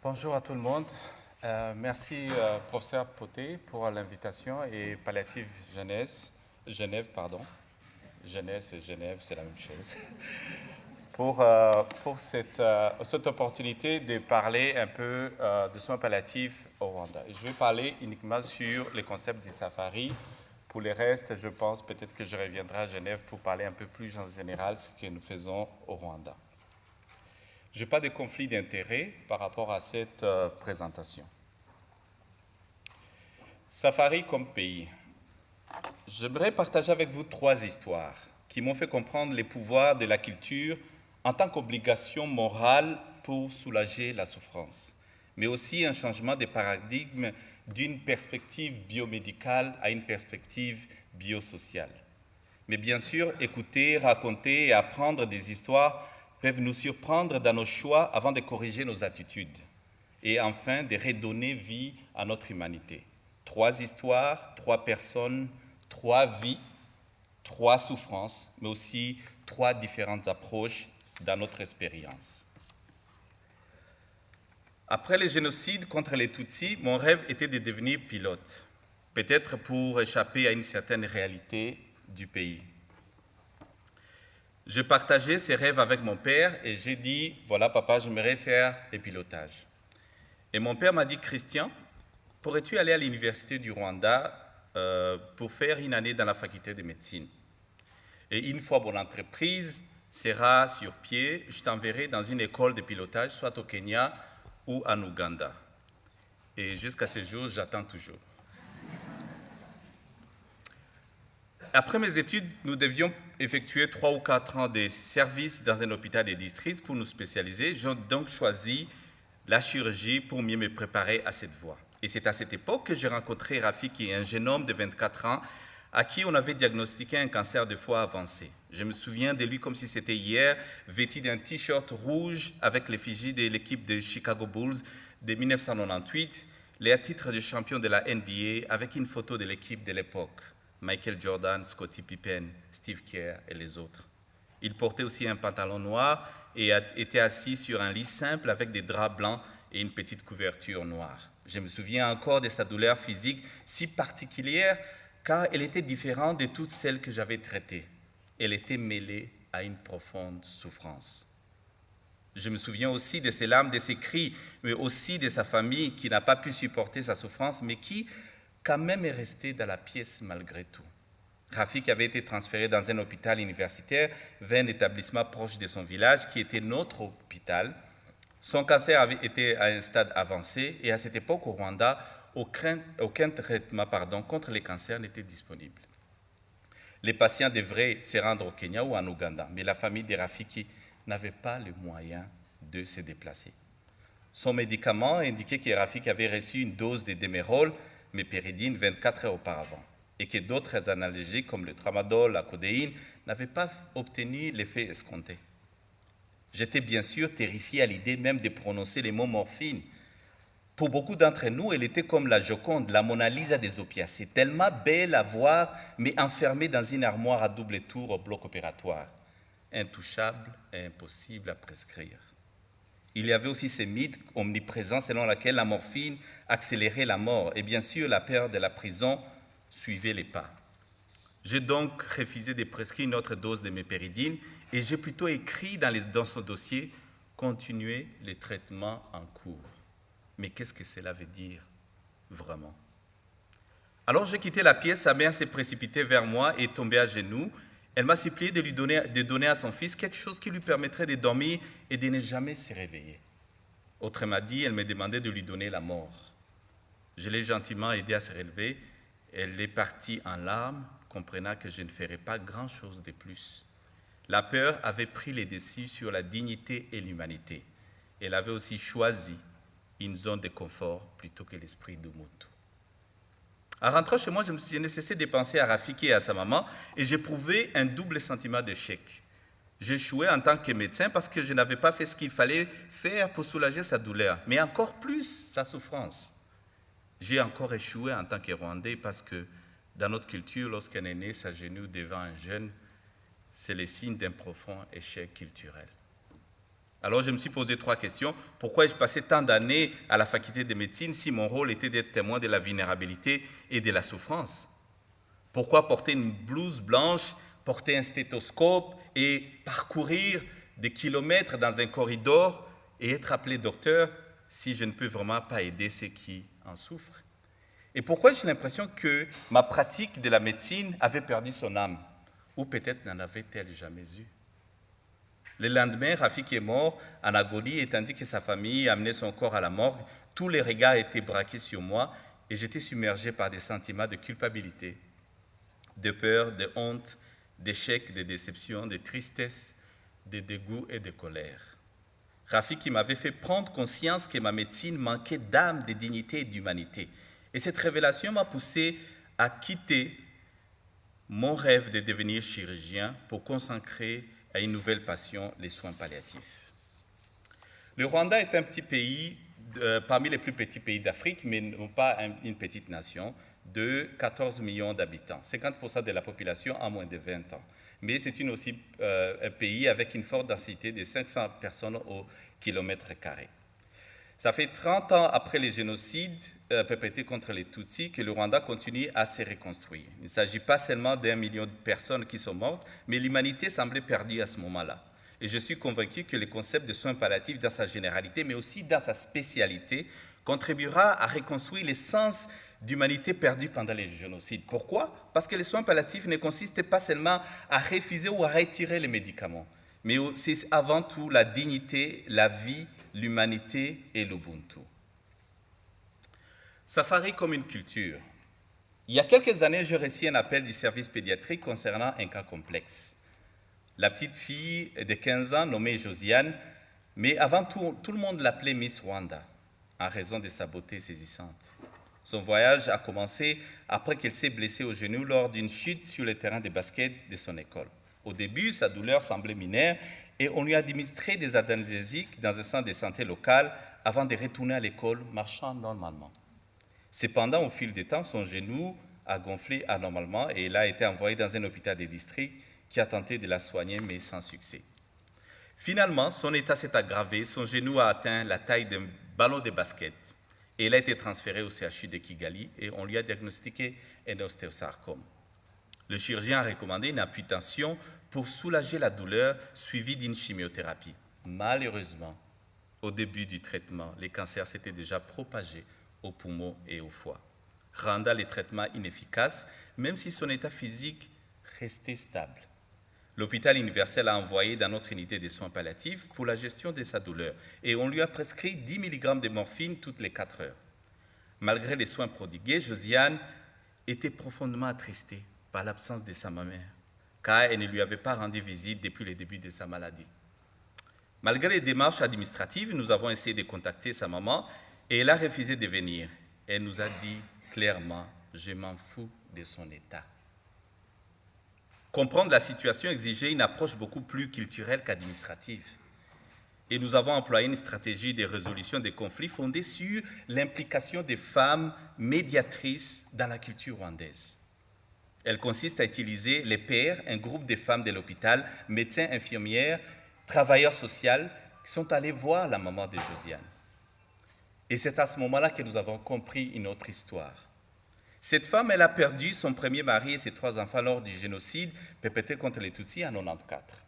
Bonjour à tout le monde. Merci, professeur Poté, pour l'invitation et Palliative Genève, pardon. Jeunesse et Genève, c'est la même chose. pour cette opportunité de parler un peu de soins palliatifs au Rwanda. Et je vais parler uniquement sur les concepts du safari. Pour le reste, je pense peut-être que je reviendrai à Genève pour parler un peu plus en général ce que nous faisons au Rwanda. Je n'ai pas de conflit d'intérêt par rapport à cette présentation. Safari comme pays. J'aimerais partager avec vous 3 histoires qui m'ont fait comprendre les pouvoirs de la culture en tant qu'obligation morale pour soulager la souffrance, mais aussi un changement de paradigme d'une perspective biomédicale à une perspective biosociale. Mais bien sûr, écouter, raconter et apprendre des histoires peuvent nous surprendre dans nos choix avant de corriger nos attitudes et enfin de redonner vie à notre humanité. 3 histoires, 3 personnes, 3 vies, 3 souffrances, mais aussi 3 différentes approches dans notre expérience. Après le génocide contre les Tutsis, mon rêve était de devenir pilote, peut-être pour échapper à une certaine réalité du pays. Je partageais ces rêves avec mon père et j'ai dit, voilà papa, j'aimerais faire le pilotage. Et mon père m'a dit, Christian, pourrais-tu aller à l'université du Rwanda pour faire une année dans la faculté de médecine? Et une fois mon entreprise sera sur pied, je t'enverrai dans une école de pilotage, soit au Kenya ou en Ouganda. Et jusqu'à ce jour, j'attends toujours. Après mes études, nous devions effectuer 3 ou 4 ans de service dans un hôpital de district pour nous spécialiser. J'ai donc choisi la chirurgie pour mieux me préparer à cette voie. Et c'est à cette époque que j'ai rencontré Rafiki, un jeune homme de 24 ans à qui on avait diagnostiqué un cancer de foie avancé. Je me souviens de lui comme si c'était hier, vêtu d'un t-shirt rouge avec l'effigie de l'équipe des Chicago Bulls de 1998, les titres de champion de la NBA avec une photo de l'équipe de l'époque. Michael Jordan, Scottie Pippen, Steve Kerr et les autres. Il portait aussi un pantalon noir et était assis sur un lit simple avec des draps blancs et une petite couverture noire. Je me souviens encore de sa douleur physique si particulière car elle était différente de toutes celles que j'avais traitées. Elle était mêlée à une profonde souffrance. Je me souviens aussi de ses larmes, de ses cris, mais aussi de sa famille qui n'a pas pu supporter sa souffrance, mais qui quand même est resté dans la pièce malgré tout. Rafik avait été transféré dans un hôpital universitaire vers un établissement proche de son village qui était notre hôpital. Son cancer avait été à un stade avancé et à cette époque au Rwanda, aucun traitement contre les cancers n'était disponible. Les patients devraient se rendre au Kenya ou en Ouganda, mais la famille de Rafiki n'avait pas le moyen de se déplacer. Son médicament indiquait que Rafiki avait reçu une dose de Demerol, mépéridine 24 heures auparavant, et que d'autres analgésiques comme le tramadol, la codéine, n'avaient pas obtenu l'effet escompté. J'étais bien sûr terrifié à l'idée même de prononcer les mots morphine. Pour beaucoup d'entre nous, elle était comme la Joconde, la Mona Lisa des opiacés, tellement belle à voir, mais enfermée dans une armoire à double tour au bloc opératoire, intouchable et impossible à prescrire. Il y avait aussi ces mythes omniprésents selon lesquels la morphine accélérait la mort. Et bien sûr, la peur de la prison suivait les pas. J'ai donc refusé de prescrire une autre dose de mépéridine et j'ai plutôt écrit dans son dossier « Continuer les traitements en cours ». Mais qu'est-ce que cela veut dire vraiment? Alors j'ai quitté la pièce, sa mère s'est précipitée vers moi et tombée à genoux. Elle m'a supplié de donner à son fils quelque chose qui lui permettrait de dormir et de ne jamais se réveiller. Autrement dit, elle me demandait de lui donner la mort. Je l'ai gentiment aidé à se relever. Elle est partie en larmes, comprenant que je ne ferais pas grand-chose de plus. La peur avait pris les dessus sur la dignité et l'humanité. Elle avait aussi choisi une zone de confort plutôt que l'esprit d'Ubuntu. En rentrant chez moi, je n'ai cessé de penser à Rafiki et à sa maman et j'éprouvais un double sentiment d'échec. J'échouais en tant que médecin parce que je n'avais pas fait ce qu'il fallait faire pour soulager sa douleur, mais encore plus sa souffrance. J'ai encore échoué en tant que Rwandais parce que dans notre culture, lorsqu'un aîné s'agenouille devant un jeune, c'est le signe d'un profond échec culturel. Alors je me suis posé 3 questions. Pourquoi ai-je passé tant d'années à la faculté de médecine si mon rôle était d'être témoin de la vulnérabilité et de la souffrance? Pourquoi porter une blouse blanche, porter un stéthoscope et parcourir des kilomètres dans un corridor et être appelé docteur si je ne peux vraiment pas aider ceux qui en souffrent? Et pourquoi j'ai l'impression que ma pratique de la médecine avait perdu son âme? Ou peut-être n'en avait-elle jamais eu? Le lendemain, Rafik est mort en agonie et tandis que sa famille amenait son corps à la morgue, tous les regards étaient braqués sur moi et j'étais submergé par des sentiments de culpabilité, de peur, de honte, d'échec, de déception, de tristesse, de dégoût et de colère. Rafik qui m'avait fait prendre conscience que ma médecine manquait d'âme, de dignité et d'humanité. Et cette révélation m'a poussé à quitter mon rêve de devenir chirurgien pour consacrer à une nouvelle passion, les soins palliatifs. Le Rwanda est un petit pays, parmi les plus petits pays d'Afrique, mais non pas une petite nation, de 14 millions d'habitants, 50% de la population a moins de 20 ans. Mais c'est aussi un pays avec une forte densité de 500 personnes au kilomètre carré. Ça fait 30 ans après les génocides perpétrés contre les Tutsis que le Rwanda continue à se reconstruire. Il ne s'agit pas seulement d'1 million de personnes qui sont mortes, mais l'humanité semblait perdue à ce moment-là. Et je suis convaincu que le concept de soins palliatifs dans sa généralité, mais aussi dans sa spécialité, contribuera à reconstruire le sens d'humanité perdue pendant les génocides. Pourquoi? Parce que les soins palliatifs ne consistent pas seulement à refuser ou à retirer les médicaments, mais c'est avant tout la dignité, la vie, l'humanité et l'Ubuntu. Safari comme une culture. Il y a quelques années, j'ai reçu un appel du service pédiatrique concernant un cas complexe. La petite fille de 15 ans, nommée Josiane, mais avant tout, tout le monde l'appelait Miss Rwanda, en raison de sa beauté saisissante. Son voyage a commencé après qu'elle s'est blessée au genou lors d'une chute sur le terrain de basket de son école. Au début, sa douleur semblait mineure et on lui a administré des analgésiques dans un centre de santé local avant de retourner à l'école marchant normalement. Cependant, au fil du temps, son genou a gonflé anormalement et elle a été envoyée dans un hôpital de district qui a tenté de la soigner, mais sans succès. Finalement, son état s'est aggravé, son genou a atteint la taille d'un ballon de basket et elle a été transférée au CHU de Kigali et on lui a diagnostiqué un ostéosarcome. Le chirurgien a recommandé une amputation pour soulager la douleur suivie d'une chimiothérapie. Malheureusement, au début du traitement, les cancers s'étaient déjà propagés aux poumons et au foie, rendant les traitements inefficaces, même si son état physique restait stable. L'hôpital universel a envoyé dans notre unité de soins palliatifs pour la gestion de sa douleur et on lui a prescrit 10 mg de morphine toutes les 4 heures. Malgré les soins prodigués, Josiane était profondément attristée par l'absence de sa mère, car elle ne lui avait pas rendu visite depuis le début de sa maladie. Malgré les démarches administratives, nous avons essayé de contacter sa maman et elle a refusé de venir. Elle nous a dit clairement « Je m'en fous de son état ». Comprendre la situation exigeait une approche beaucoup plus culturelle qu'administrative. Et nous avons employé une stratégie de résolution des conflits fondée sur l'implication des femmes médiatrices dans la culture rwandaise. Elle consiste à utiliser les pairs, un groupe de femmes de l'hôpital, médecins, infirmières, travailleurs sociaux, qui sont allés voir la maman de Josiane. Et c'est à ce moment-là que nous avons compris une autre histoire. Cette femme, elle a perdu son premier mari et ses 3 enfants lors du génocide perpétré contre les Tutsis en 1994.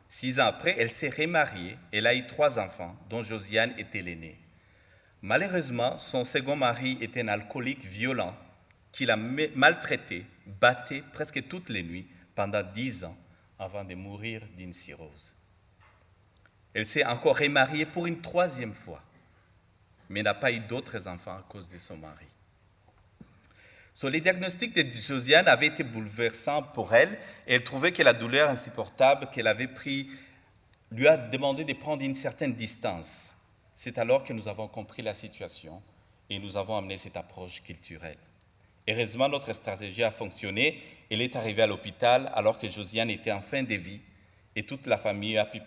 6 ans après, elle s'est remariée. Elle a eu 3 enfants, dont Josiane était l'aînée. Malheureusement, son second mari était un alcoolique violent qui l'a maltraitée, battait presque toutes les nuits pendant 10 ans avant de mourir d'une cirrhose. Elle s'est encore remariée pour une 3e fois, mais n'a pas eu d'autres enfants à cause de son mari. Le diagnostic de Josiane avait été bouleversant pour elle et elle trouvait que la douleur insupportable qu'elle avait prise lui a demandé de prendre une certaine distance. C'est alors que nous avons compris la situation et nous avons amené cette approche culturelle. Heureusement, notre stratégie a fonctionné. Elle est arrivée à l'hôpital alors que Josiane était en fin de vie et toute la famille a pu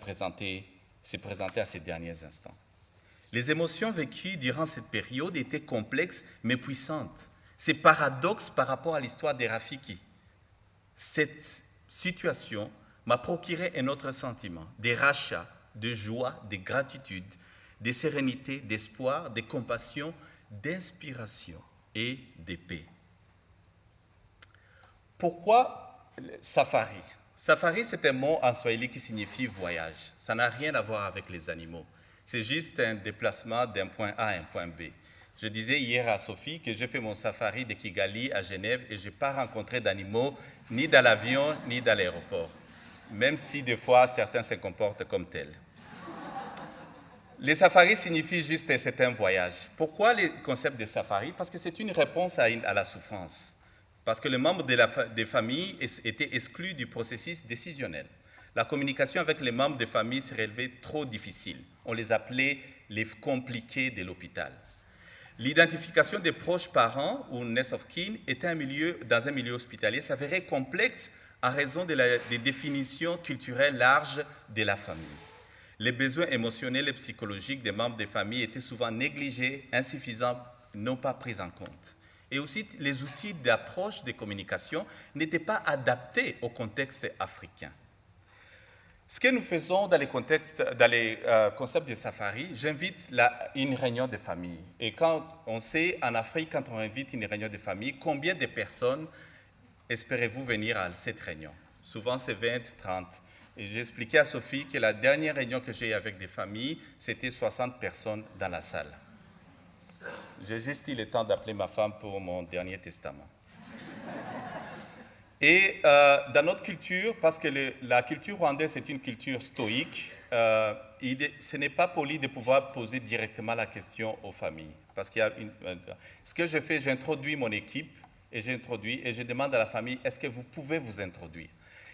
se présenter à ces derniers instants. Les émotions vécues durant cette période étaient complexes mais puissantes. C'est paradoxe par rapport à l'histoire des Rafiki. Cette situation m'a procuré un autre sentiment, des rachats de joie, de gratitude, de sérénité, d'espoir, de compassion, d'inspiration et de paix. Pourquoi safari? Safari, c'est un mot en swahili qui signifie voyage. Ça n'a rien à voir avec les animaux. C'est juste un déplacement d'un point A à un point B. Je disais hier à Sophie que j'ai fait mon safari de Kigali à Genève et je n'ai pas rencontré d'animaux ni dans l'avion ni dans l'aéroport, même si des fois certains se comportent comme tels. Les safaris signifient juste que c'est un voyage. Pourquoi le concept de safari? Parce que c'est une réponse à la souffrance. Parce que les membres des familles étaient exclus du processus décisionnel. La communication avec les membres des familles s'est révélée trop difficile. On les appelait les compliqués de l'hôpital. L'identification des proches parents ou next of kin était dans un milieu hospitalier s'avérait complexe en raison des définitions culturelles larges de la famille. Les besoins émotionnels et psychologiques des membres des familles étaient souvent négligés, insuffisants, non pas pris en compte. Et aussi, les outils d'approche de communication n'étaient pas adaptés au contexte africain. Ce que nous faisons dans les concepts de safari, j'invite une réunion de famille. Et quand on sait, en Afrique, quand on invite une réunion de famille, combien de personnes espérez-vous venir à cette réunion? Souvent, c'est 20, 30. Et j'ai expliqué à Sophie que la dernière réunion que j'ai eue avec des familles, c'était 60 personnes dans la salle. J'ai juste eu le temps d'appeler ma femme pour mon dernier testament. Et dans notre culture, parce que la culture rwandaise est une culture stoïque, ce n'est pas poli de pouvoir poser directement la question aux familles. Parce qu'il y a ce que je fais, j'introduis mon équipe et je demande à la famille, est-ce que vous pouvez vous introduire?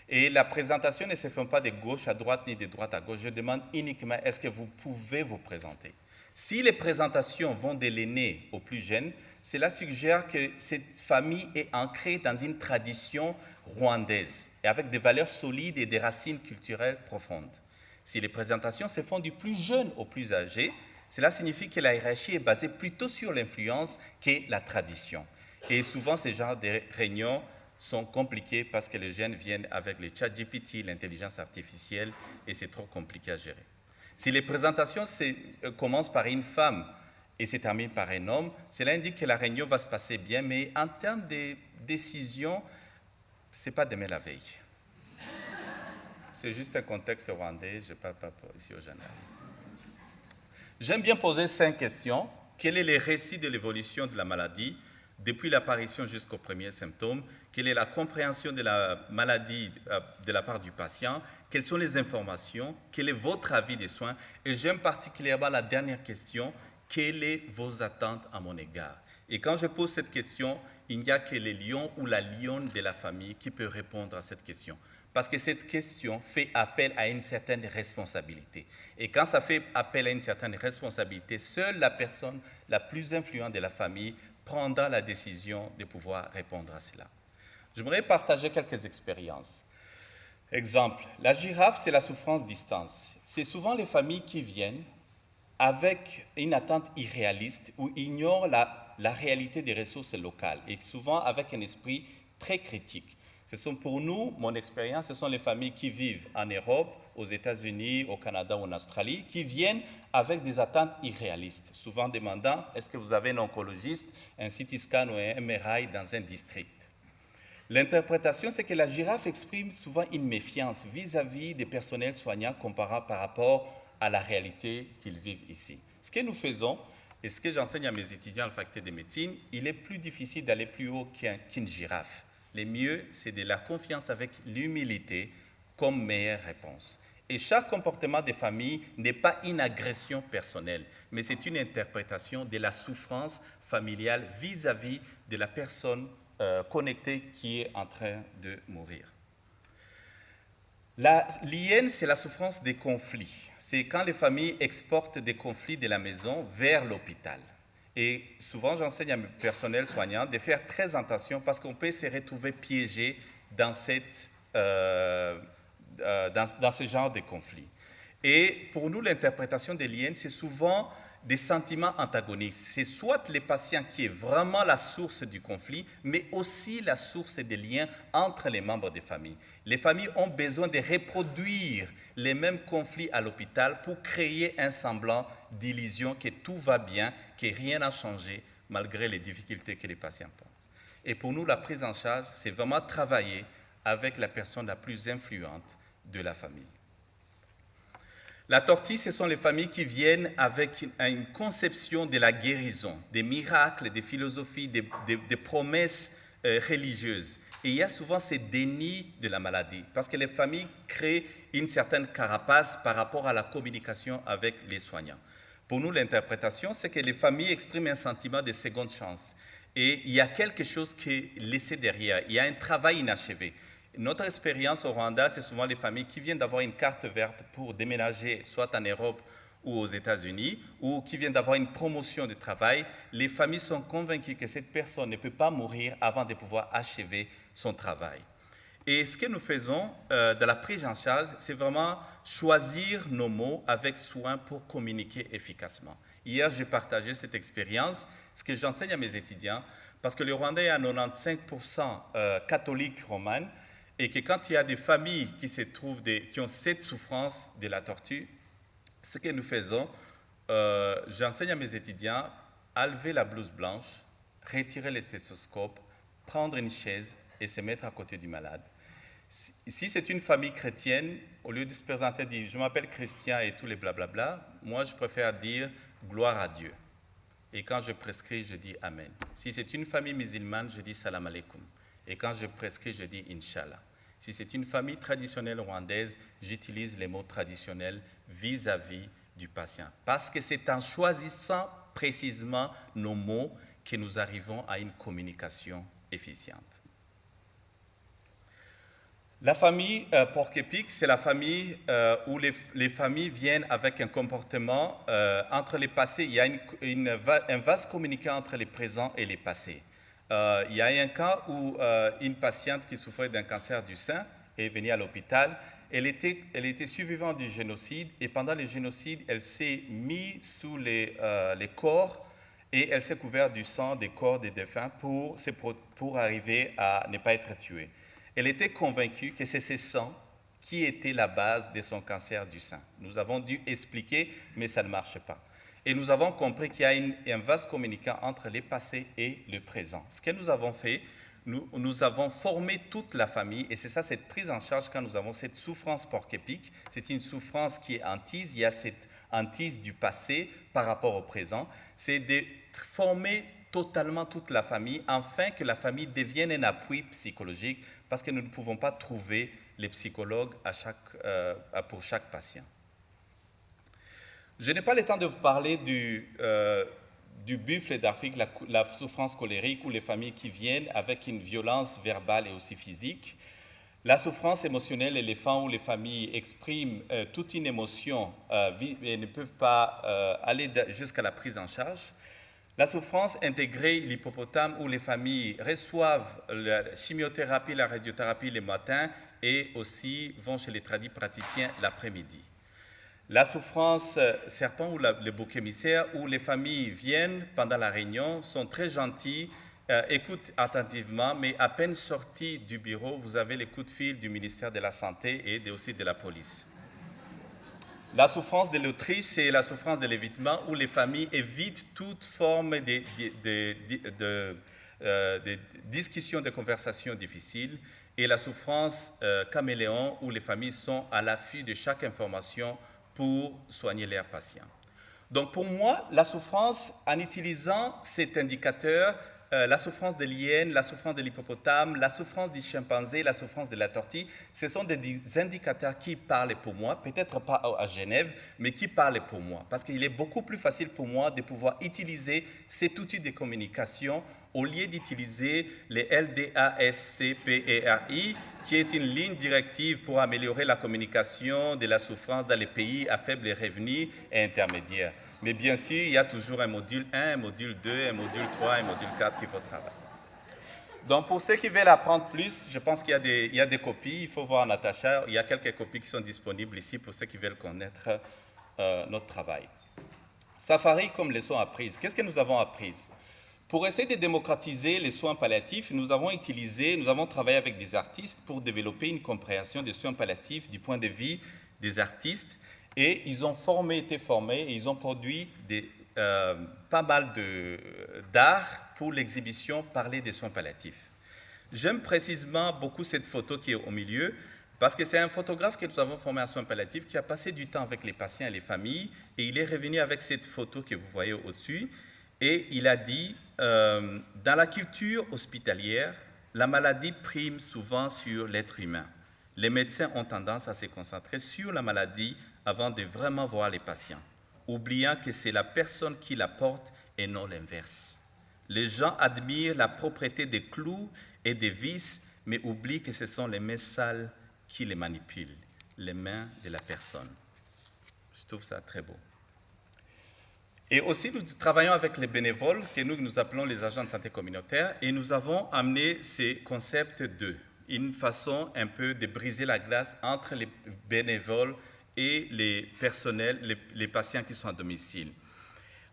Et la présentation ne se fait pas de gauche à droite ni de droite à gauche. Je demande uniquement, est-ce que vous pouvez vous présenter? Si les présentations vont de l'aîné au plus jeune, cela suggère que cette famille est ancrée dans une tradition rwandaise et avec des valeurs solides et des racines culturelles profondes. Si les présentations se font du plus jeune au plus âgé, cela signifie que la hiérarchie est basée plutôt sur l'influence que la tradition. Et souvent, ces genres de réunions sont compliqués parce que les jeunes viennent avec le ChatGPT, l'intelligence artificielle, et c'est trop compliqué à gérer. Si les présentations commencent par une femme et se terminent par un homme, cela indique que la réunion va se passer bien, mais en termes de décision, ce n'est pas demain la veille. C'est juste un contexte rwandais, je ne parle pas ici au général. J'aime bien poser 5 questions. Quel est le récit de l'évolution de la maladie depuis l'apparition jusqu'aux premiers symptômes? Quelle est la compréhension de la maladie de la part du patient? Quelles sont les informations? Quel est votre avis des soins? Et j'aime particulièrement la dernière question, quelles sont vos attentes à mon égard? Et quand je pose cette question, il n'y a que le lion ou la lionne de la famille qui peut répondre à cette question. Parce que cette question fait appel à une certaine responsabilité. Et quand ça fait appel à une certaine responsabilité, seule la personne la plus influente de la famille prendra la décision de pouvoir répondre à cela. J'aimerais partager quelques expériences. Exemple, la girafe, c'est la souffrance distance. C'est souvent les familles qui viennent avec une attente irréaliste ou ignorent la réalité des ressources locales et souvent avec un esprit très critique. Ce sont pour nous, mon expérience, ce sont les familles qui vivent en Europe, aux États-Unis, au Canada ou en Australie, qui viennent avec des attentes irréalistes, souvent demandant est-ce que vous avez un oncologiste, un CT scan ou un MRI dans un district. L'interprétation, c'est que la girafe exprime souvent une méfiance vis-à-vis des personnels soignants comparant par rapport à la réalité qu'ils vivent ici. Ce que nous faisons, et ce que j'enseigne à mes étudiants à la faculté de médecine, il est plus difficile d'aller plus haut qu'une girafe. Le mieux, c'est de la confiance avec l'humilité comme meilleure réponse. Et chaque comportement des familles n'est pas une agression personnelle, mais c'est une interprétation de la souffrance familiale vis-à-vis de la personne connectée qui est en train de mourir. L'hyène, c'est la souffrance des conflits. C'est quand les familles exportent des conflits de la maison vers l'hôpital. Et souvent, j'enseigne à mes personnels soignants de faire très attention parce qu'on peut se retrouver piégé dans ce genre de conflit. Et pour nous, l'interprétation des liens, c'est souvent des sentiments antagonistes. C'est soit les patients qui est vraiment la source du conflit, mais aussi la source des liens entre les membres des familles. Les familles ont besoin de reproduire les mêmes conflits à l'hôpital pour créer un semblant d'illusion que tout va bien, que rien n'a changé malgré les difficultés que les patients pensent. Et pour nous, la prise en charge, c'est vraiment travailler avec la personne la plus influente de la famille. La tortille, ce sont les familles qui viennent avec une conception de la guérison, des miracles, des philosophies, des promesses religieuses. Et il y a souvent ces dénis de la maladie, parce que les familles créent une certaine carapace par rapport à la communication avec les soignants. Pour nous, l'interprétation, c'est que les familles expriment un sentiment de seconde chance. Et il y a quelque chose qui est laissé derrière, il y a un travail inachevé. Notre expérience au Rwanda, c'est souvent les familles qui viennent d'avoir une carte verte pour déménager, soit en Europe ou aux États-Unis, ou qui viennent d'avoir une promotion de travail. Les familles sont convaincues que cette personne ne peut pas mourir avant de pouvoir achever son travail. Et ce que nous faisons dans la prise en charge, c'est vraiment choisir nos mots avec soin pour communiquer efficacement. Hier, j'ai partagé cette expérience, ce que j'enseigne à mes étudiants, parce que le Rwanda est à 95% catholique romain, et que quand il y a des familles qui se trouvent, qui ont cette souffrance de la tortue, ce que nous faisons, j'enseigne à mes étudiants à lever la blouse blanche, retirer le stéthoscope, prendre une chaise et se mettre à côté du malade. Si c'est une famille chrétienne, au lieu de se présenter et dire « je m'appelle Christian » et tous les blablabla, moi je préfère dire « gloire à Dieu ». Et quand je prescris, je dis « Amen ». Si c'est une famille musulmane, je dis « Salam alaikum ». Et quand je prescris, je dis « Inch'Allah ». Si c'est une famille traditionnelle rwandaise, j'utilise les mots traditionnels vis-à-vis du patient. Parce que c'est en choisissant précisément nos mots que nous arrivons à une communication efficiente. La famille porc-épic, c'est la famille où les familles viennent avec un comportement entre les passés. Il y a un vase communicant entre les présents et les passés. Il y a un cas où une patiente qui souffrait d'un cancer du sein est venue à l'hôpital. Elle était survivante du génocide et pendant le génocide, elle s'est mise sous les corps et elle s'est couverte du sang des corps des défunts pour arriver à ne pas être tuée. Elle était convaincue que c'est ce sang qui était la base de son cancer du sein. Nous avons dû expliquer, mais ça ne marche pas. Et nous avons compris qu'il y a un vase communicant entre le passé et le présent. Ce que nous avons fait, nous avons formé toute la famille, et c'est ça cette prise en charge quand nous avons cette souffrance porc-épic. C'est une souffrance qui est hantise, il y a cette hantise du passé par rapport au présent. C'est de former totalement toute la famille, afin que la famille devienne un appui psychologique, parce que nous ne pouvons pas trouver les psychologues pour chaque patient. Je n'ai pas le temps de vous parler du buffle d'Afrique, la souffrance colérique ou les familles qui viennent avec une violence verbale et aussi physique. La souffrance émotionnelle, l'éléphant où les familles expriment toute une émotion et ne peuvent pas aller jusqu'à la prise en charge. La souffrance intégrée, l'hippopotame où les familles reçoivent la chimiothérapie, la radiothérapie le matin et aussi vont chez les praticiens l'après-midi. La souffrance serpent ou le bouc émissaire où les familles viennent pendant la réunion, sont très gentilles, écoutent attentivement, mais à peine sortis du bureau, vous avez les coups de fil du ministère de la Santé et aussi de la police. La souffrance de l'autriche, c'est la souffrance de l'évitement où les familles évitent toute forme de discussion, de conversation difficile. Et la souffrance caméléon où les familles sont à l'affût de chaque information pour soigner leurs patients. Donc pour moi, la souffrance, en utilisant cet indicateur, la souffrance de l'hyène, la souffrance de l'hippopotame, la souffrance du chimpanzé, la souffrance de la tortue, ce sont des indicateurs qui parlent pour moi, peut-être pas à Genève, mais qui parlent pour moi. Parce qu'il est beaucoup plus facile pour moi de pouvoir utiliser cet outil de communication au lieu d'utiliser les LDASCPERI, qui est une ligne directive pour améliorer la communication de la souffrance dans les pays à faible revenu et intermédiaire. Mais bien sûr, il y a toujours un module 1, un module 2, un module 3, un module 4 qu'il faut travailler. Donc, pour ceux qui veulent apprendre plus, je pense qu'il y a des copies. Il faut voir Natacha. Il y a quelques copies qui sont disponibles ici pour ceux qui veulent connaître notre travail. Safari comme leçon apprise. Qu'est-ce que nous avons appris? Pour essayer de démocratiser les soins palliatifs, nous avons travaillé avec des artistes pour développer une compréhension des soins palliatifs du point de vue des artistes. Et ils ont été formés et ils ont produit pas mal d'art pour l'exhibition Parler des soins palliatifs. J'aime précisément beaucoup cette photo qui est au milieu, parce que c'est un photographe que nous avons formé en soins palliatifs qui a passé du temps avec les patients et les familles, et il est revenu avec cette photo que vous voyez au-dessus, et il a dit, dans la culture hospitalière, la maladie prime souvent sur l'être humain. Les médecins ont tendance à se concentrer sur la maladie avant de vraiment voir les patients, oubliant que c'est la personne qui la porte et non l'inverse. Les gens admirent la propreté des clous et des vis, mais oublient que ce sont les mains sales qui les manipulent, les mains de la personne. Je trouve ça très beau. Et aussi, nous travaillons avec les bénévoles, que nous appelons les agents de santé communautaire, et nous avons amené ces concepts une façon un peu de briser la glace entre les bénévoles et les personnels, les patients qui sont à domicile.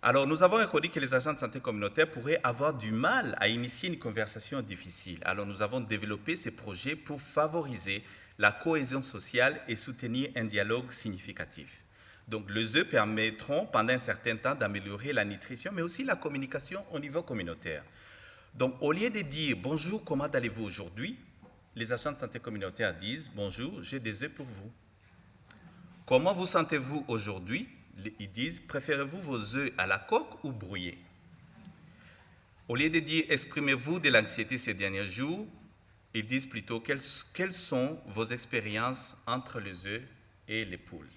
Alors, nous avons reconnu que les agents de santé communautaire pourraient avoir du mal à initier une conversation difficile. Alors, nous avons développé ces projets pour favoriser la cohésion sociale et soutenir un dialogue significatif. Donc, les œufs permettront pendant un certain temps d'améliorer la nutrition, mais aussi la communication au niveau communautaire. Donc, au lieu de dire « Bonjour, comment allez-vous aujourd'hui ?», les agents de santé communautaire disent « Bonjour, j'ai des œufs pour vous ». « Comment vous sentez-vous aujourd'hui ?» Ils disent « Préférez-vous vos œufs à la coque ou brouillés ?» Au lieu de dire « Exprimez-vous de l'anxiété ces derniers jours », ils disent plutôt « Quelles sont vos expériences entre les œufs et les poules ?»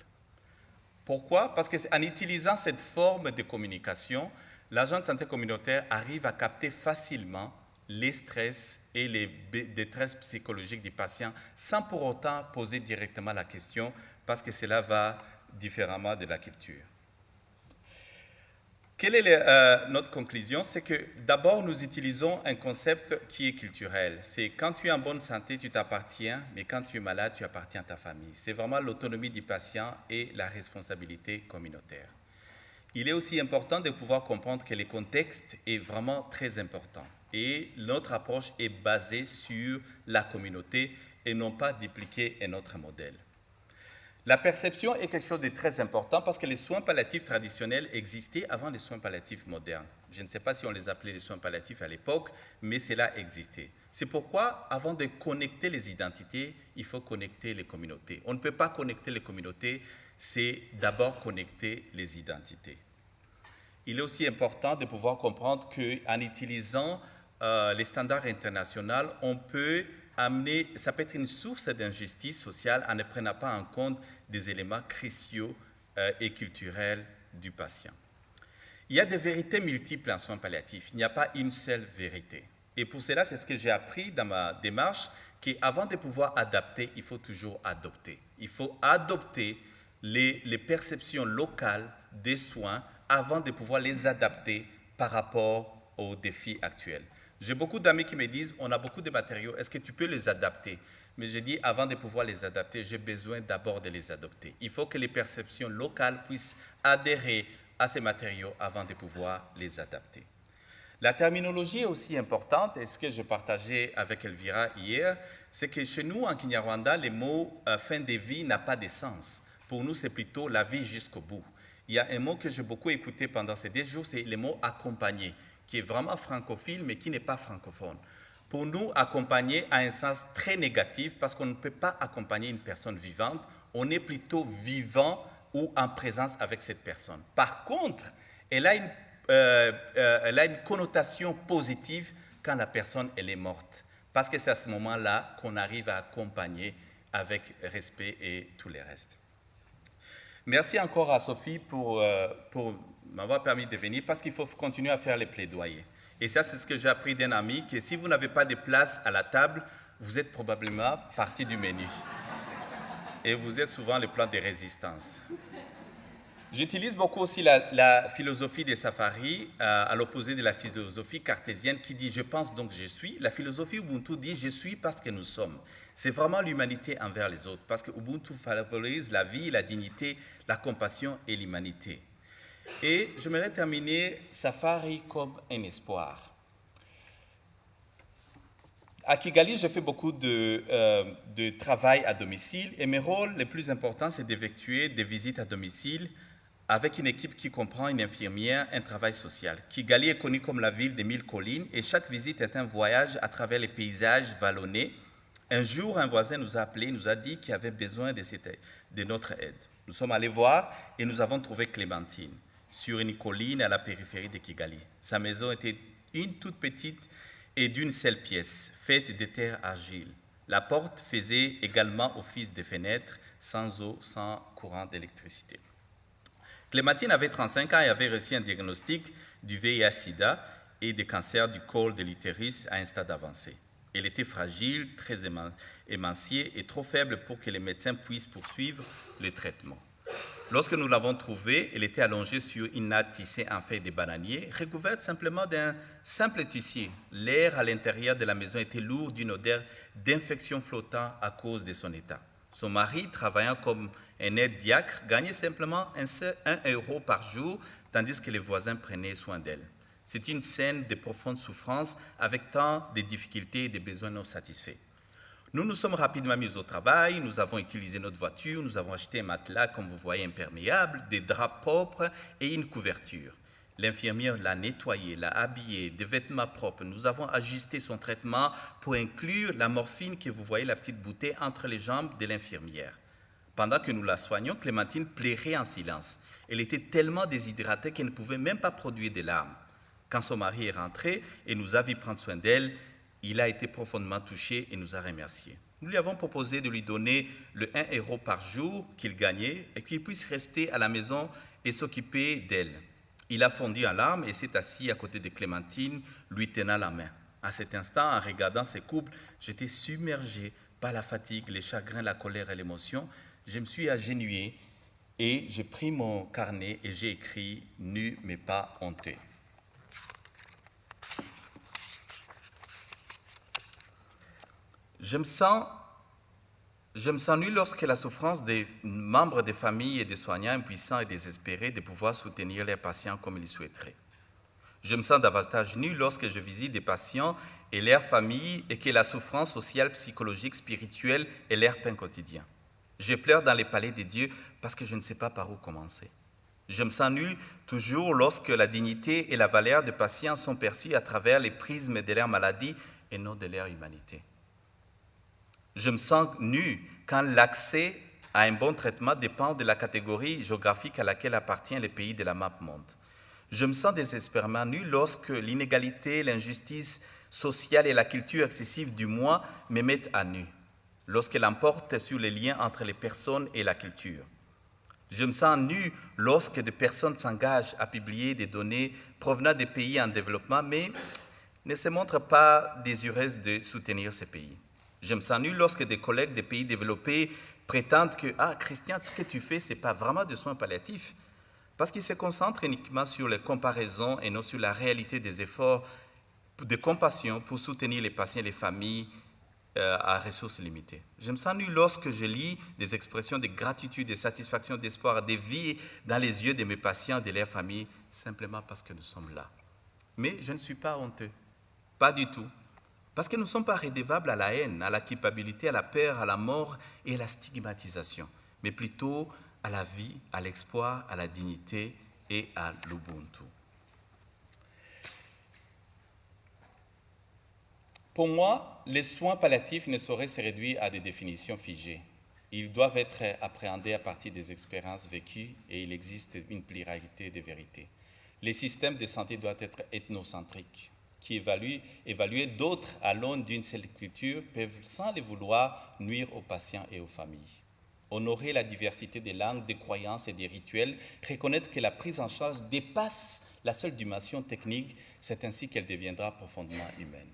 Pourquoi? Parce qu'en utilisant cette forme de communication, l'agent de santé communautaire arrive à capter facilement les stress et les détresses psychologiques du patient sans pour autant poser directement la question, parce que cela va différemment de la culture. Quelle est notre conclusion? C'est que d'abord, nous utilisons un concept qui est culturel. C'est quand tu es en bonne santé, tu t'appartiens, mais quand tu es malade, tu appartiens à ta famille. C'est vraiment l'autonomie du patient et la responsabilité communautaire. Il est aussi important de pouvoir comprendre que le contexte est vraiment très important. Et notre approche est basée sur la communauté et non pas dupliquer un autre modèle. La perception est quelque chose de très important parce que les soins palliatifs traditionnels existaient avant les soins palliatifs modernes. Je ne sais pas si on les appelait les soins palliatifs à l'époque, mais cela existait. C'est pourquoi, avant de connecter les identités, il faut connecter les communautés. On ne peut pas connecter les communautés, c'est d'abord connecter les identités. Il est aussi important de pouvoir comprendre qu'en utilisant les standards internationaux, on peut ça peut être une source d'injustice sociale en ne prenant pas en compte des éléments cruciaux et culturels du patient. Il y a des vérités multiples en soins palliatifs, il n'y a pas une seule vérité. Et pour cela, c'est ce que j'ai appris dans ma démarche, qu'avant de pouvoir adapter, il faut toujours adopter. Il faut adopter les perceptions locales des soins avant de pouvoir les adapter par rapport aux défis actuels. J'ai beaucoup d'amis qui me disent, on a beaucoup de matériaux, est-ce que tu peux les adapter? Mais je dis, avant de pouvoir les adapter, j'ai besoin d'abord de les adopter. Il faut que les perceptions locales puissent adhérer à ces matériaux avant de pouvoir les adapter. La terminologie est aussi importante, et ce que je partageais avec Elvira hier, c'est que chez nous, en Kinyarwanda, le mot fin de vie n'a pas de sens. Pour nous, c'est plutôt la vie jusqu'au bout. Il y a un mot que j'ai beaucoup écouté pendant ces 2 jours, c'est le mot accompagner, qui est vraiment francophile, mais qui n'est pas francophone. Pour nous, accompagner a un sens très négatif parce qu'on ne peut pas accompagner une personne vivante, on est plutôt vivant ou en présence avec cette personne. Par contre, elle a une connotation positive quand la personne elle est morte, parce que c'est à ce moment-là qu'on arrive à accompagner avec respect et tout le reste. Merci encore à Sophie pour m'avoir permis de venir, parce qu'il faut continuer à faire les plaidoyers. Et ça, c'est ce que j'ai appris d'un ami, que si vous n'avez pas de place à la table, vous êtes probablement partie du menu. Et vous êtes souvent le plan de résistance. J'utilise beaucoup aussi la philosophie des safaris, à l'opposé de la philosophie cartésienne qui dit « je pense donc je suis ». La philosophie Ubuntu dit « je suis parce que nous sommes ». C'est vraiment l'humanité envers les autres, parce que Ubuntu favorise la vie, la dignité, la compassion et l'humanité. Et j'aimerais terminer Safari comme un espoir. À Kigali, je fais beaucoup de travail à domicile et mes rôles les plus importants, c'est d'effectuer des visites à domicile avec une équipe qui comprend une infirmière, un travail social. Kigali est connue comme la ville des 1000 collines et chaque visite est un voyage à travers les paysages vallonnés. Un jour, un voisin nous a appelé, nous a dit qu'il avait besoin de notre aide. Nous sommes allés voir et nous avons trouvé Clémentine sur une colline à la périphérie de Kigali. Sa maison était une toute petite et d'une seule pièce, faite de terre argile. La porte faisait également office de fenêtre, sans eau, sans courant d'électricité. Clémentine avait 35 ans et avait reçu un diagnostic du VIH-Sida et des cancers du col de l'utérus à un stade avancé. Elle était fragile, très émanciée et trop faible pour que les médecins puissent poursuivre le traitement. Lorsque nous l'avons trouvée, elle était allongée sur une natte tissée en feuilles de bananier, recouverte simplement d'un simple tissu. L'air à l'intérieur de la maison était lourd d'une odeur d'infection flottant à cause de son état. Son mari, travaillant comme un aide-diacre, gagnait simplement 1 euro par jour, tandis que les voisins prenaient soin d'elle. C'est une scène de profonde souffrance avec tant de difficultés et de besoins non satisfaits. Nous nous sommes rapidement mis au travail, nous avons utilisé notre voiture, nous avons acheté un matelas, comme vous voyez, imperméable, des draps propres et une couverture. L'infirmière l'a nettoyé, l'a habillé, des vêtements propres. Nous avons ajusté son traitement pour inclure la morphine que vous voyez, la petite bouteille entre les jambes de l'infirmière. Pendant que nous la soignions, Clémentine pleurait en silence. Elle était tellement déshydratée qu'elle ne pouvait même pas produire des larmes. Quand son mari est rentré et nous a vu prendre soin d'elle, il a été profondément touché et nous a remerciés. Nous lui avons proposé de lui donner le 1 euro par jour qu'il gagnait et qu'il puisse rester à la maison et s'occuper d'elle. Il a fondu en larmes et s'est assis à côté de Clémentine, lui tenant la main. À cet instant, en regardant ces couples, j'étais submergé par la fatigue, les chagrins, la colère et l'émotion. Je me suis agenouillé et j'ai pris mon carnet et j'ai écrit « Nu mais pas honteux ». Je me sens nu lorsque la souffrance des membres des familles et des soignants impuissants et désespérés de pouvoir soutenir leurs patients comme ils souhaiteraient. Je me sens davantage nu lorsque je visite des patients et leurs familles et que la souffrance sociale, psychologique, spirituelle est leur pain quotidien. Je pleure dans les palais de Dieu parce que je ne sais pas par où commencer. Je me sens nu toujours lorsque la dignité et la valeur des patients sont perçues à travers les prismes de leur maladie et non de leur humanité. Je me sens nu quand l'accès à un bon traitement dépend de la catégorie géographique à laquelle appartient le pays de la map monde. Je me sens désespérément nu lorsque l'inégalité, l'injustice sociale et la culture excessive du moi me mettent à nu, lorsqu'elle emporte sur les liens entre les personnes et la culture. Je me sens nu lorsque des personnes s'engagent à publier des données provenant des pays en développement, mais ne se montrent pas désireuses de soutenir ces pays. Je me sens nu lorsque des collègues des pays développés prétendent que « Ah, Christian, ce que tu fais, ce n'est pas vraiment de soins palliatifs », parce qu'ils se concentrent uniquement sur les comparaisons et non sur la réalité des efforts de compassion pour soutenir les patients et les familles à ressources limitées. Je me sens nu lorsque je lis des expressions de gratitude, de satisfaction, d'espoir, de vie dans les yeux de mes patients et de leurs familles, simplement parce que nous sommes là. Mais je ne suis pas honteux, pas du tout. Parce que nous ne sommes pas redevables à la haine, à la culpabilité, à la peur, à la mort et à la stigmatisation, mais plutôt à la vie, à l'espoir, à la dignité et à l'Ubuntu. Pour moi, les soins palliatifs ne sauraient se réduire à des définitions figées. Ils doivent être appréhendés à partir des expériences vécues et il existe une pluralité de vérités. Les systèmes de santé doivent être ethnocentriques, qui évaluer d'autres à l'aune d'une seule culture peuvent, sans le vouloir, nuire aux patients et aux familles. Honorer la diversité des langues, des croyances et des rituels, reconnaître que la prise en charge dépasse la seule dimension technique, c'est ainsi qu'elle deviendra profondément humaine.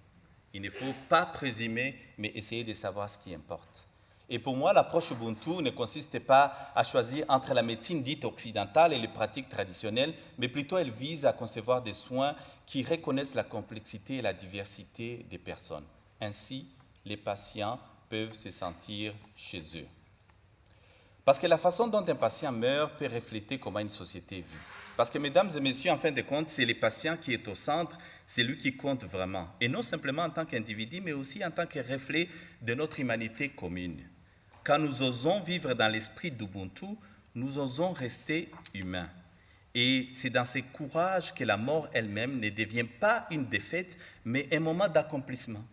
Il ne faut pas présumer, mais essayer de savoir ce qui importe. Et pour moi, l'approche Ubuntu ne consiste pas à choisir entre la médecine dite occidentale et les pratiques traditionnelles, mais plutôt elle vise à concevoir des soins qui reconnaissent la complexité et la diversité des personnes. Ainsi, les patients peuvent se sentir chez eux. Parce que la façon dont un patient meurt peut refléter comment une société vit. Parce que, mesdames et messieurs, en fin de compte, c'est les patients qui est au centre, c'est lui qui compte vraiment. Et non simplement en tant qu'individu, mais aussi en tant que reflet de notre humanité commune. Quand nous osons vivre dans l'esprit d'Ubuntu, nous osons rester humains. Et c'est dans ce courage que la mort elle-même ne devient pas une défaite, mais un moment d'accomplissement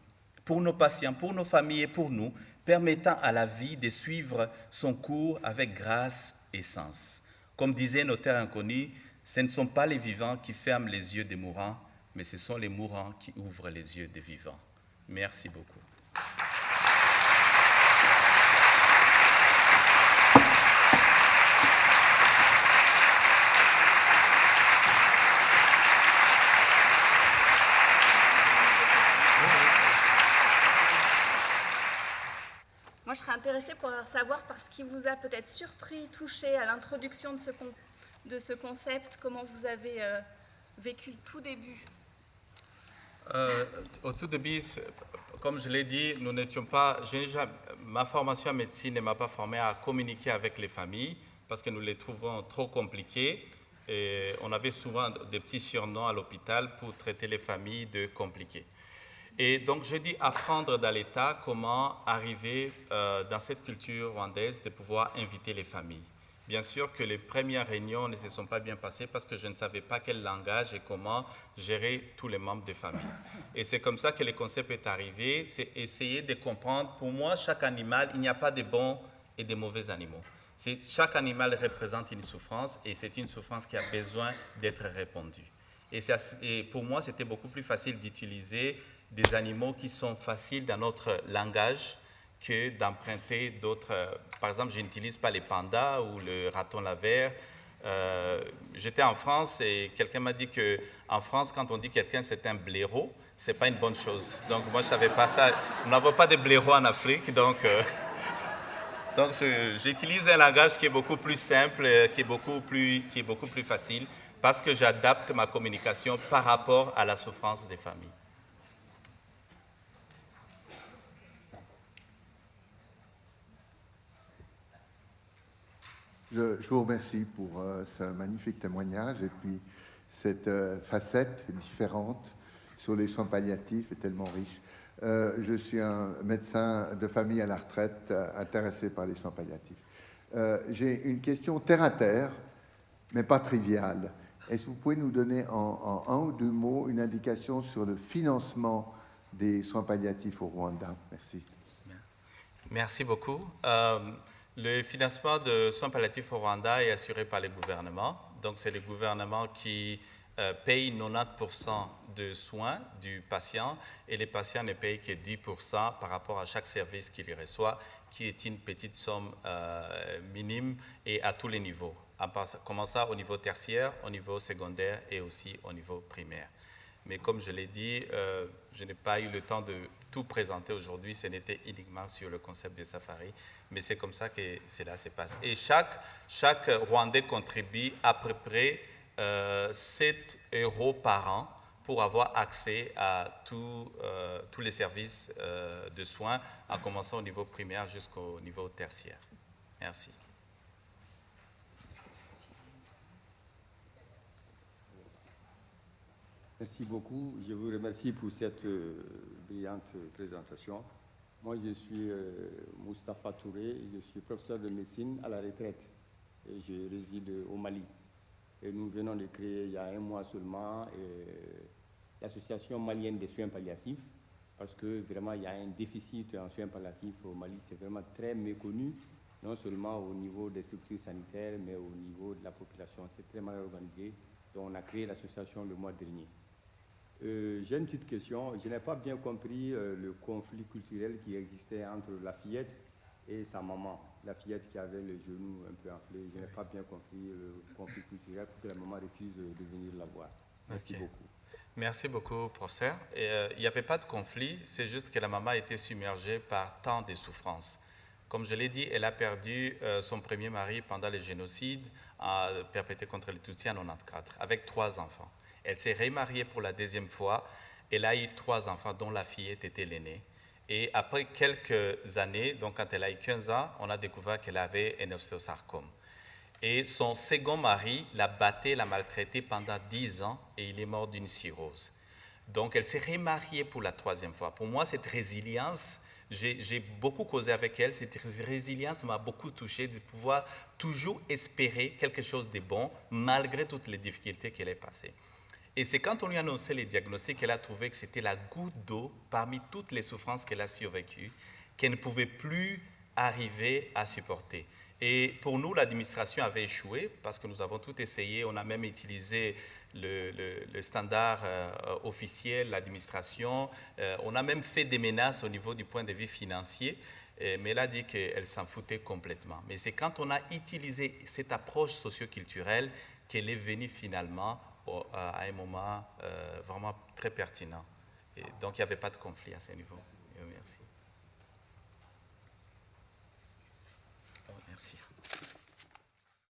pour nos patients, pour nos familles et pour nous, permettant à la vie de suivre son cours avec grâce et sens. Comme disait Notaire Inconnu, ce ne sont pas les vivants qui ferment les yeux des mourants, mais ce sont les mourants qui ouvrent les yeux des vivants. Merci beaucoup. Moi, je serais intéressée pour savoir par ce qui vous a peut-être surpris, touché à l'introduction de ce concept, comment vous avez vécu le tout début. Au tout début, comme je l'ai dit, nous n'étions pas. Ma formation en médecine ne m'a pas formé à communiquer avec les familles parce que nous les trouvons trop compliquées. Et on avait souvent des petits surnoms à l'hôpital pour traiter les familles de compliquées. Et donc, j'ai dû apprendre dans l'État comment arriver dans cette culture rwandaise de pouvoir inviter les familles. Bien sûr que les premières réunions ne se sont pas bien passées parce que je ne savais pas quel langage et comment gérer tous les membres de famille. Et c'est comme ça que le concept est arrivé, c'est essayer de comprendre. Pour moi, chaque animal, il n'y a pas de bons et de mauvais animaux. Chaque animal représente une souffrance et c'est une souffrance qui a besoin d'être répondue. Et pour moi, c'était beaucoup plus facile d'utiliser des animaux qui sont faciles dans notre langage que d'emprunter d'autres. Par exemple, je n'utilise pas les pandas ou le raton laveur. J'étais en France et quelqu'un m'a dit qu'en France, quand on dit quelqu'un c'est un blaireau, ce n'est pas une bonne chose. Donc moi, je ne savais pas ça. Nous n'avons pas de blaireaux en Afrique, donc j'utilise un langage qui est beaucoup plus simple, qui est beaucoup plus facile, parce que j'adapte ma communication par rapport à la souffrance des familles. Je vous remercie pour ce magnifique témoignage et puis cette facette différente sur les soins palliatifs est tellement riche. Je suis un médecin de famille à la retraite intéressé par les soins palliatifs. J'ai une question terre à terre, mais pas triviale. Est-ce que vous pouvez nous donner en un ou deux mots une indication sur le financement des soins palliatifs au Rwanda? Merci. Merci beaucoup. Le financement de soins palliatifs au Rwanda est assuré par le gouvernement. Donc, c'est le gouvernement qui paye 90% de soins du patient et les patients ne payent que 10% par rapport à chaque service qu'il reçoit, qui est une petite somme minime et à tous les niveaux, en commençant au niveau tertiaire, au niveau secondaire et aussi au niveau primaire. Mais comme je l'ai dit, je n'ai pas eu le temps de tout présenter aujourd'hui, ce n'était uniquement sur le concept des safaris, mais c'est comme ça que cela se passe. Et chaque Rwandais contribue à peu près 7 € par an pour avoir accès à tous les services de soins, en commençant au niveau primaire jusqu'au niveau tertiaire. Merci. Merci beaucoup. Je vous remercie pour cette brillante présentation. Moi, je suis Moustapha Touré, je suis professeur de médecine à la retraite et je réside au Mali. Et nous venons de créer il y a un mois seulement l'association malienne des soins palliatifs parce que vraiment il y a un déficit en soins palliatifs au Mali, c'est vraiment très méconnu, non seulement au niveau des structures sanitaires, mais au niveau de la population. C'est très mal organisé. Donc on a créé l'association le mois dernier. J'ai une petite question. Je n'ai pas bien compris le conflit culturel qui existait entre la fillette et sa maman. La fillette qui avait les genoux un peu enflés. Je n'ai pas bien compris le conflit culturel pour que la maman refuse de venir la voir. Merci beaucoup. Merci beaucoup, professeur. Il n'y avait pas de conflit, c'est juste que la maman a été submergée par tant de souffrances. Comme je l'ai dit, elle a perdu son premier mari pendant le génocide perpétré contre les Tutsis en 1994, avec 3 enfants. Elle s'est remariée pour la deuxième fois. Elle a eu 3 enfants, dont la fillette était l'aînée. Et après quelques années, donc quand elle a eu 15 ans, on a découvert qu'elle avait un ostéosarcome. Et son second mari la battait, la maltraitait pendant 10 ans et il est mort d'une cirrhose. Donc, elle s'est remariée pour la 3e fois. Pour moi, cette résilience, j'ai beaucoup causé avec elle, cette résilience m'a beaucoup touché de pouvoir toujours espérer quelque chose de bon malgré toutes les difficultés qu'elle a passées. Et c'est quand on lui a annoncé les diagnostics qu'elle a trouvé que c'était la goutte d'eau parmi toutes les souffrances qu'elle a survécues, qu'elle ne pouvait plus arriver à supporter. Et pour nous, l'administration avait échoué parce que nous avons tout essayé. On a même utilisé le standard officiel, l'administration. On a même fait des menaces au niveau du point de vue financier. Mais elle a dit qu'elle s'en foutait complètement. Mais c'est quand on a utilisé cette approche socio-culturelle qu'elle est venue finalement à un moment vraiment très pertinent. Et donc, il n'y avait pas de conflit à ce niveau. Merci. Oh, merci.